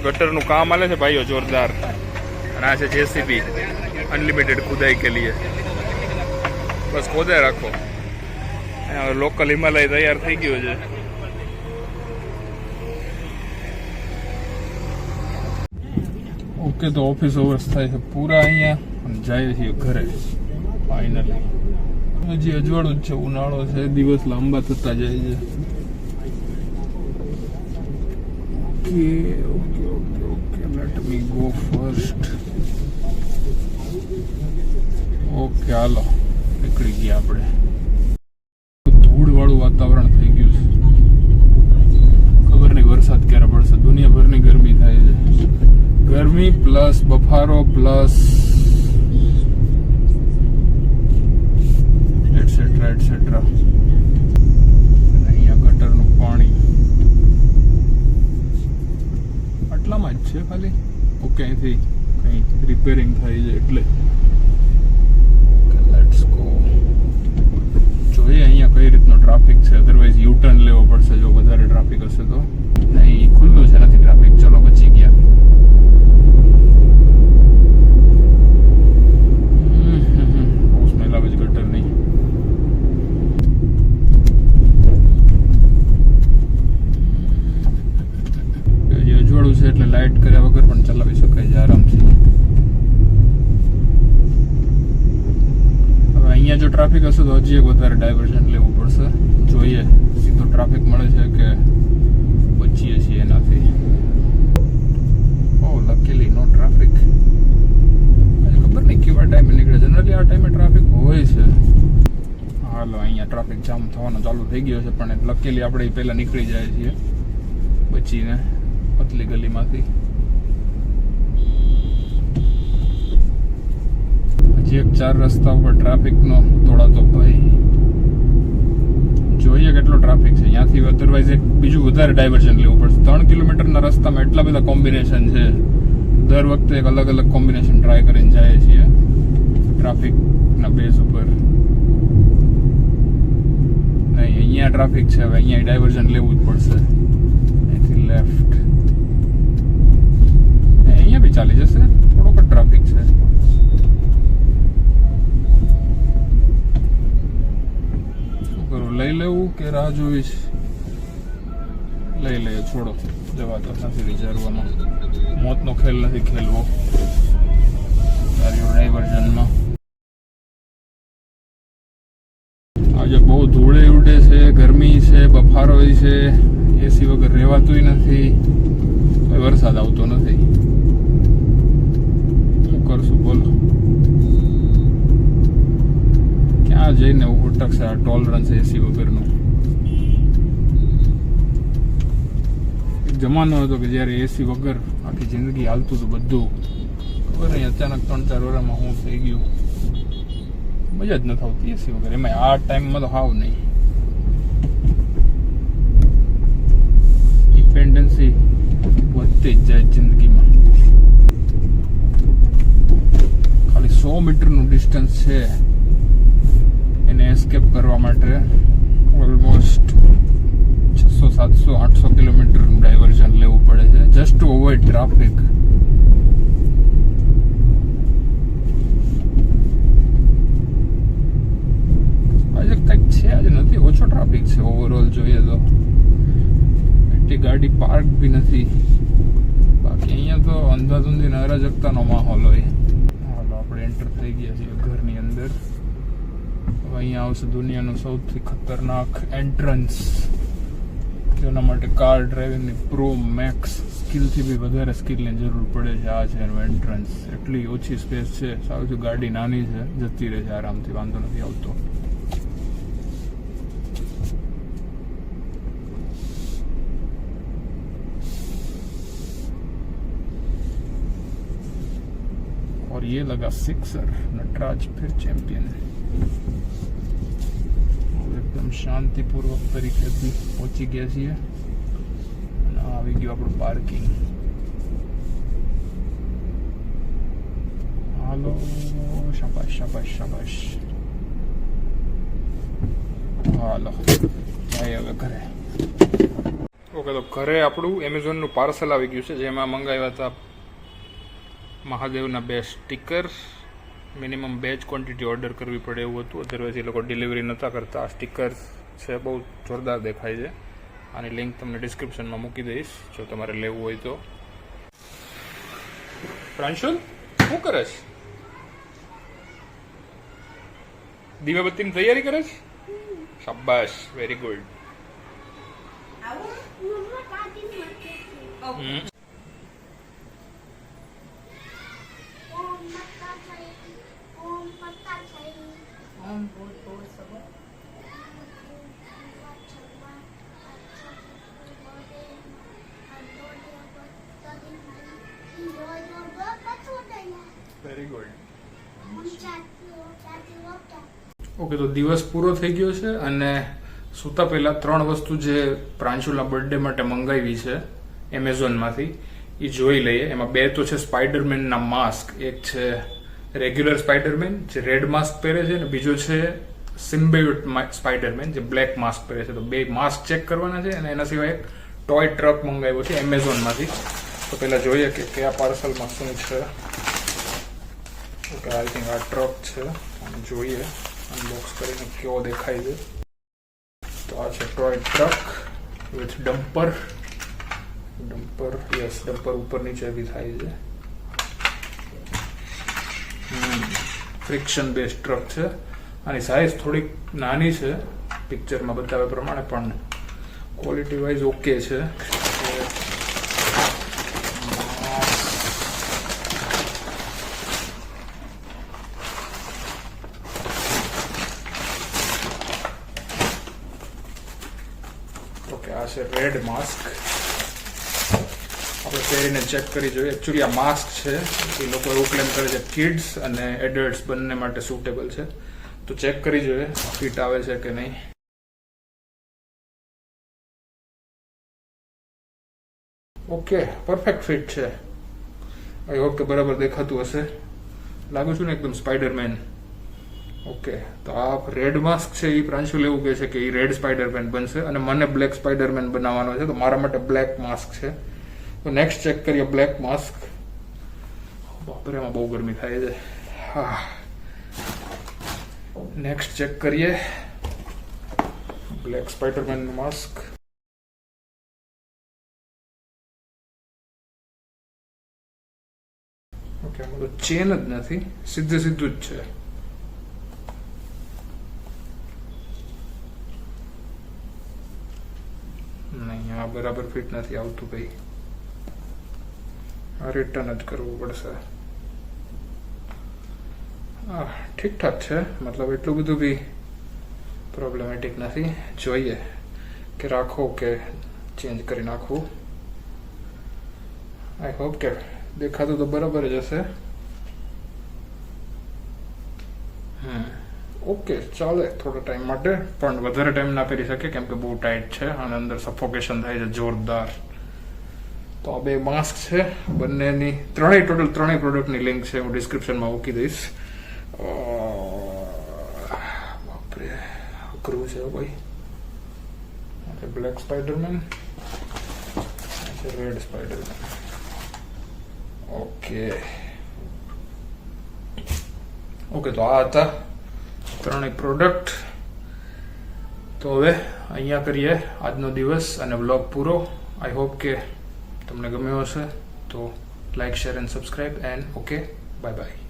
ગટરનું કામ આલે છે ભાઈઓ જોરદાર. અને આ છે જેસીબી, અનલિમિટેડ ખુદાઈ કે लिए. બસ ખોદાઈ રાખો. લોકલ હિમાલય તૈયાર થઈ ગયો છે. ઓકે, તો ઓફિસ અવર્સ થાય છે પૂરા અહીંયા અને જાય છીએ ઘરે ફાઇનલી. હજી અજવાળું જ છે, ઉનાળો છે, દિવસ લાંબા થતા જાય છે. Okay okay okay okay, let me go first. Okay, હાલો નીકળી ગયા આપણે. ધૂળવાળું વાતાવરણ થઈ ગયું છે. ખબર નહીં વરસાદ ક્યારે પડશે. દુનિયાભરની ગરમી થાય છે. ગરમી પ્લસ બફારો પ્લસ એટસેટ્રા એટસેટ્રા. અહીંયા ગટરનું પાણી આટલામાં જ છે ખાલી. ઓકે, અહીંથી કંઈ રિપેરિંગ થાય છે એટલે. Let's go. જોઈએ અહીંયા કઈ રીતનો ટ્રાફિક છે. અધરવાઇઝ યુ ટર્ન લેવો પડશે જો વધારે ટ્રાફિક હશે તો. નહીં, ખુલ્લું છે, નથી ટ્રાફિક. ચલો બચી ગયા. એટલે લાઇટ કર્યા વગર પણ ચલાવી શકાય છે આરામથી. હવે અહીંયા જો ટ્રાફિક હશે તો હજી એક વધારે ડાયવર્ઝન લેવું પડશે. જોઈએ સીધો ટ્રાફિક મળે છે કે બચીએ છીએ એનાથી. ઓ લકીલી નો ટ્રાફિક. ખબર નહીં કેવા ટાઈમે નીકળે. જનરલી આ ટાઈમે ટ્રાફિક હોય છે. હાલો, અહીંયા ટ્રાફિક જામ થવાનો ચાલુ થઈ ગયો છે, પણ લકીલી આપણે પહેલા નીકળી જાય છીએ બચીને પતલી ગલીમાંથી. હજી એક 4 રસ્તા ઉપર ટ્રાફિકનો દોડાતો ભાઈ. જોઈએ કેટલો ટ્રાફિક છે અહીંયાથી. અધરવાઇઝ એક બીજું વધારે ડાયવર્ઝન લેવું પડશે. 3 કિલોમીટરના રસ્તામાં એટલા બધા કોમ્બિનેશન છે. દર વખતે એક અલગ અલગ કોમ્બિનેશન ટ્રાય કરીને જાય છીએ ટ્રાફિકના બેઝ ઉપર. નહીં, અહીંયા ટ્રાફિક છે. હવે અહીંયા ડાયવર્ઝન લેવું જ પડશે. અહીંથી લેફ્ટ. અહીંયા બી ચાલી જશે. થોડોક ટ્રાફિક છે. શું કરું, લઈ લેવું કે રાહ જોઈશ? લઈ લઈએ, છોડો, જવા તો નથી વિચારવામાં. મોતનો ખેલ નથી ખેલવો ડાયવર્ઝનમાં. આજે બહુ ધૂળે ઉડે છે, ગરમી છે, બફારો છે, એસી વગર રહેવાતું નથી. વરસાદ આવતો નથી. શું કરશું બોલો? ક્યાં જઈને ઉટકશે આ ટોલરન્સ એસી વગરનો? એક જમાનો હતો કે જ્યારે એસી વગર આખી જિંદગી હાલતું હતું બધું. ખબર નહીં અચાનક 3-4 વર્ષમાં શું થઈ ગયું. મજા જ નથી આવતી એસી વગર. એમાં આ ટાઈમમાં તો હાવ નહીં. ડિપેન્ડન્સી વધતી જ જાય જિંદગીમાં. ખાલી 100 મીટરનું ડિસ્ટન્સ છે, એને એસ્કેપ કરવા માટે ઓલમોસ્ટ 600, 700, 800 કિલોમીટરનું ડાયવર્ઝન લેવું પડે છે જસ્ટ ટુ અવોઇડ ટ્રાફિક. આજે કંઈક છે, આજે નથી, ઓછો ટ્રાફિક છે ઓવરઓલ જોઈએ તો. એટલી ગાડી પાર્ક બી નથી. બાકી અહીંયા તો અંધાધૂંધી ને અરાજકતાનો માહોલ હોય. હાલો, આપણે એન્ટર થઈ ગયા છીએ ઘરની અંદર. હવે અહીંયા આવશે દુનિયાનું સૌથી ખતરનાક એન્ટ્રન્સ. જેના માટે કાર ડ્રાઇવિંગની પ્રો મેક્સ સ્કિલથી બી વધારે સ્કિલની જરૂર પડે છે. આ છે એનું એન્ટ્રન્સ. એટલી ઓછી સ્પેસ છે, સાવથી ગાડી નાની છે, જતી રહે છે આરામથી, વાંધો નથી આવતો. और ये लगा सिक्सर. नटराज फिर चैंपियन. एकदम शांतिपूर्वक तरीकेથી પહોંચી ગયા છીએ અને આવી ગયું આપણું પાર્કિંગ. હાલો, શાબાશ શાબાશ શાબાશ. હાલો, જાય હવે ઘરે. ઓકે, ઓકે, તો ઘરે આપણું એમેઝોનનું પાર્સલ આવી ગયું છે, જેમાં મંગાવ્યા હતા મહાદેવના 2 સ્ટીકર. મિનિમમ 2 જ ક્વોન્ટિટી ઓર્ડર કરવી પડે એવું હતું, અધરવાઇઝ એ લોકો ડિલિવરી નહોતા કરતા. આ સ્ટીકર છે, બહુ જોરદાર દેખાય છે. આની લિંક તમને ડિસ્ક્રિપ્શનમાં મૂકી દઈશ જો તમારે લેવું હોય તો. પ્રાંશુલ શું કરે છે? દીવાબત્તીની તૈયારી કરે છે? શાબાશ, very good. Very good. Okay, તો દિવસ પૂરો થઈ ગયો છે અને સૂતા પહેલા 3 વસ્તુ જે પ્રાંશુલના બર્થડે માટે મંગાવી છે એમેઝોનમાંથી એ જોઈ લઈએ. એમાં 2 તો છે સ્પાઈડરમેનના માસ્ક. એક છે રેગ્યુલર સ્પાઈડરમેન જે રેડ માસ્ક પહેરે છે, અને બીજો છે સિમ્બાયોટ સ્પાઈડરમેન જે બ્લેક માસ્ક પહેરે છે. તો 2 માસ્ક ચેક કરવાના છે, અને એના સિવાય એક ટોય ટ્રક મંગાવ્યો છે એમેઝોનમાંથી. તો પહેલા જોઈએ કે કયા પાર્સલમાં શું છે. ઓકે, આઈ થિંક આ ટ્રક છે, અને જોઈએ અનબોક્સ કરીને કેવો દેખાય છે. તો આ છે toy truck with dumper. Yes, dumper ઉપર નીચે બી થાય છે. ફ્રિક્શન બેઝ ટ્રક છે. આની સાઇઝ થોડીક નાની છે પિક્ચરમાં બતાવ્યા પ્રમાણે, પણ ક્વોલિટી વાઇઝ ઓકે છે. ઓકે, આ છે રેડ માસ્ક. આપણે પહેરીને ચેક કરી જોઈએ. એકચ્યુઅલી આ માસ્ક છે એ લોકો એવું ક્લેમ કરે છે કિડ્સ અને એડલ્ટ્સ બંને માટે સુટેબલ છે. તો ચેક કરી જોઈએ ફિટ આવે છે કે નહીં. ઓકે, પરફેક્ટ ફિટ છે. આઈ હોપ કે બરાબર દેખાતું હશે. લાગુ છું ને એકદમ સ્પાઈડરમેન. ઓકે, તો આ રેડ માસ્ક છે એ પ્રાંશુલ એવું કહે છે કે એ રેડ સ્પાઈડરમેન બનશે, અને મને બ્લેક સ્પાઈડરમેન બનાવવાનો છે, તો મારા માટે બ્લેક માસ્ક છે. તો નેક્સ્ટ ચેક કરીએ બ્લેક માસ્ક. બાપરે, એમાં બહુ ગરમી થાય છે. હા, નેક્સ્ટ ચેક કરીએ બ્લેક સ્પાઈડરમેન માસ્ક. ઓકે, આમાં તો ચેન જ નથી, સીધું જ છે. નહીં, આ બરાબર ફિટ નથી આવતું ભાઈ. આ રિટર્ન જ કરવું પડશે. ઠીકઠાક છે, મતલબ એટલું બધું બી પ્રોબ્લેમેટિક નથી. જોઈએ કે રાખો કે ચેન્જ કરી નાખવું. આઈ હોપ કે દેખાતું તો બરાબર જ હશે. ઓકે, ચાલે થોડા ટાઈમ માટે, પણ વધારે ટાઈમ ના પહેરી શકે કેમ કે બહુ ટાઈટ છે અને અંદર સફોકેશન થાય છે જોરદાર. તો આ 2 માસ્ક છે, બંનેની ટોટલ 3 પ્રોડક્ટની લિંક છે, હું ડિસ્ક્રિપ્શનમાં મૂકી દઈશ. બાપરે, અઘરું છે ભાઈ. Black Spider-Man, red Spider-Man. Okay, તો આ હતા 3 પ્રોડક્ટ. તો હવે અહીંયા કરીએ આજનો દિવસ અને વ્લોગ પૂરો. આઈ હોપ કે તમને ગમ્યો હશે. તો like, share and subscribe and okay, bye bye.